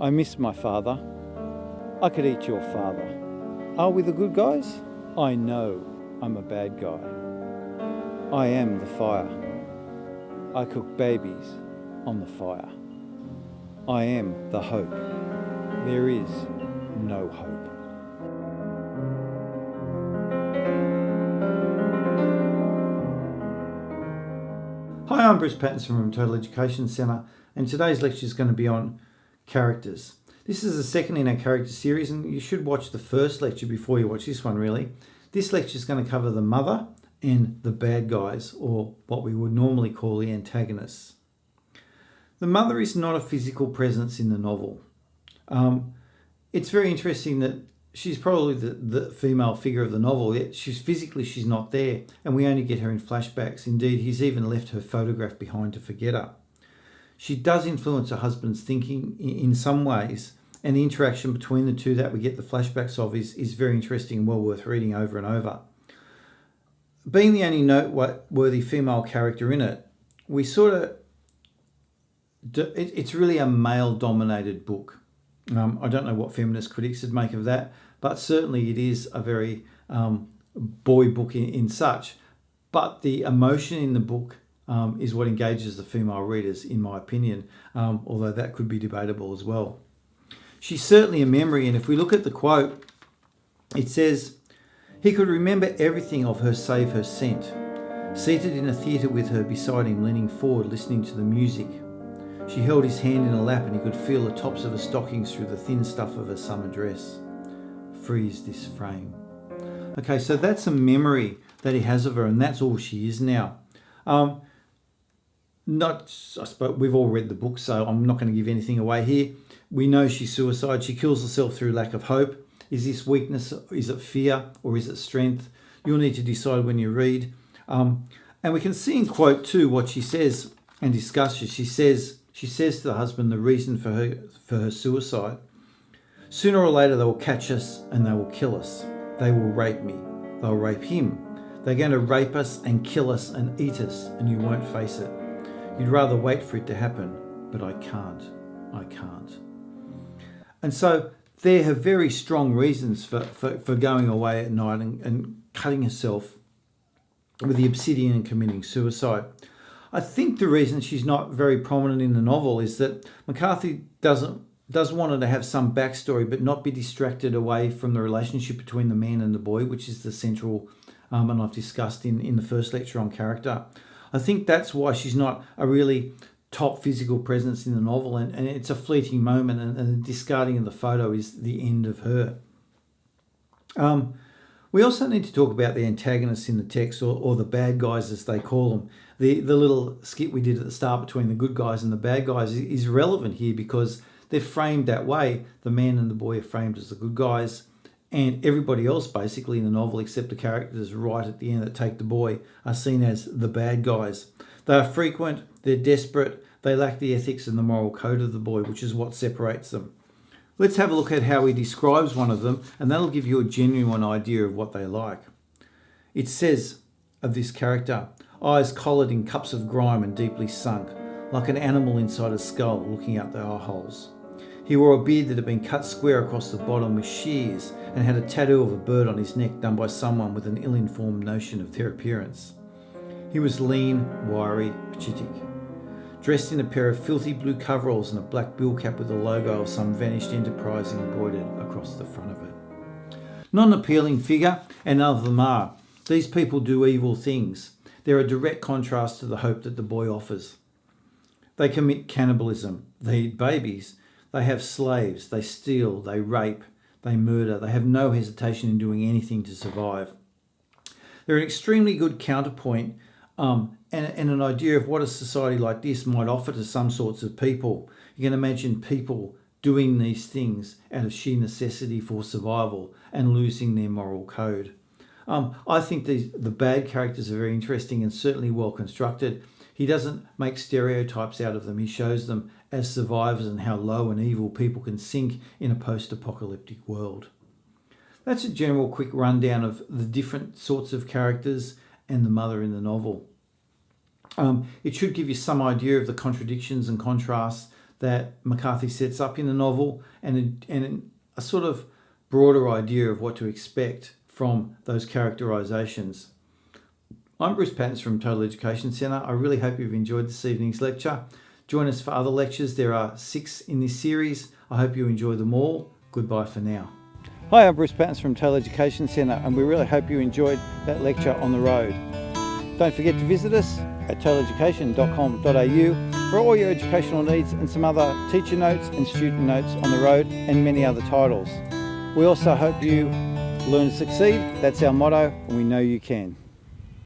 I miss my father. I could eat your father. Are we the good guys? I know I'm a bad guy. I am the fire. I cook babies on the fire. I am the hope. There is no hope. Hi, I'm Bruce Pattinson from Total Education Centre, and today's lecture is going to be on characters. This is the second in our character series, and you should watch the first lecture before you watch this one, really. This lecture is going to cover the mother and the bad guys, or what we would normally call the antagonists. The mother is not a physical presence in the novel. It's very interesting that she's probably the female figure of the novel, yet she's not there, and we only get her in flashbacks. Indeed, he's even left her photograph behind to forget her. She does influence her husband's thinking in some ways, and the interaction between the two that we get the flashbacks of is very interesting and well worth reading over and over. Being the only noteworthy female character in it, it's really a male-dominated book. I don't know what feminist critics would make of that, but certainly it is a very boy book in such. But the emotion in the book is what engages the female readers, in my opinion, although that could be debatable as well. She's certainly a memory, and if we look at the quote, it says, "He could remember everything of her save her scent. Seated in a theatre with her beside him, leaning forward, listening to the music. She held his hand in her lap and he could feel the tops of her stockings through the thin stuff of her summer dress. Freeze this frame." Okay, so that's a memory that he has of her, and that's all she is now. I suppose we've all read the book, so I'm not going to give anything away here. We know she's suicide. She kills herself through lack of hope. Is this weakness? Is it fear? Or is it strength? You'll need to decide when you read. And we can see in quote 2 what she says and discusses. She says to the husband the reason for her suicide. "Sooner or later they will catch us and they will kill us. They will rape me. They'll rape him. They're going to rape us and kill us and eat us, and you won't face it. You'd rather wait for it to happen, but I can't. I can't." And so there are very strong reasons for going away at night and cutting herself with the obsidian and committing suicide. I think the reason she's not very prominent in the novel is that McCarthy does want her to have some backstory, but not be distracted away from the relationship between the man and the boy, which is the central, and I've discussed in the first lecture on character. I think that's why she's not a really top physical presence in the novel, and it's a fleeting moment, and the discarding of the photo is the end of her. We also need to talk about the antagonists in the text, or the bad guys as they call them. The little skit we did at the start between the good guys and the bad guys is relevant here because they're framed that way. The man and the boy are framed as the good guys, and everybody else basically in the novel, except the characters right at the end that take the boy, are seen as the bad guys. They are frequent, they're desperate, they lack the ethics and the moral code of the boy, which is what separates them. Let's have a look at how he describes one of them, and that'll give you a genuine idea of what they like. It says of this character, "Eyes collared in cups of grime and deeply sunk, like an animal inside a skull looking out the eye holes. He wore a beard that had been cut square across the bottom with shears and had a tattoo of a bird on his neck done by someone with an ill-informed notion of their appearance. He was lean, wiry, pathetic, dressed in a pair of filthy blue coveralls and a black bill cap with the logo of some vanished enterprise embroidered across the front of it." Not an appealing figure, and none of them are. These people do evil things. They're a direct contrast to the hope that the boy offers. They commit cannibalism. They eat babies. They have slaves. They steal. They rape. They murder. They have no hesitation in doing anything to survive. They're an extremely good counterpoint and an idea of what a society like this might offer to some sorts of people. You can imagine people doing these things out of sheer necessity for survival and losing their moral code. I think the bad characters are very interesting and certainly well constructed. He doesn't make stereotypes out of them. He shows them as survivors and how low and evil people can sink in a post-apocalyptic world. That's a general quick rundown of the different sorts of characters and the mother in the novel. It should give you some idea of the contradictions and contrasts that McCarthy sets up in the novel, and a sort of broader idea of what to expect from those characterizations. I'm Bruce Patton from Total Education Centre. I really hope you've enjoyed this evening's lecture. Join us for other lectures. There are 6 in this series. I hope you enjoy them all. Goodbye for now. Hi, I'm Bruce Patton from Total Education Centre, and we really hope you enjoyed that lecture on the road. Don't forget to visit us at totaleducation.com.au for all your educational needs and some other teacher notes and student notes on the road and many other titles. We also hope you learn to succeed. That's our motto, and we know you can.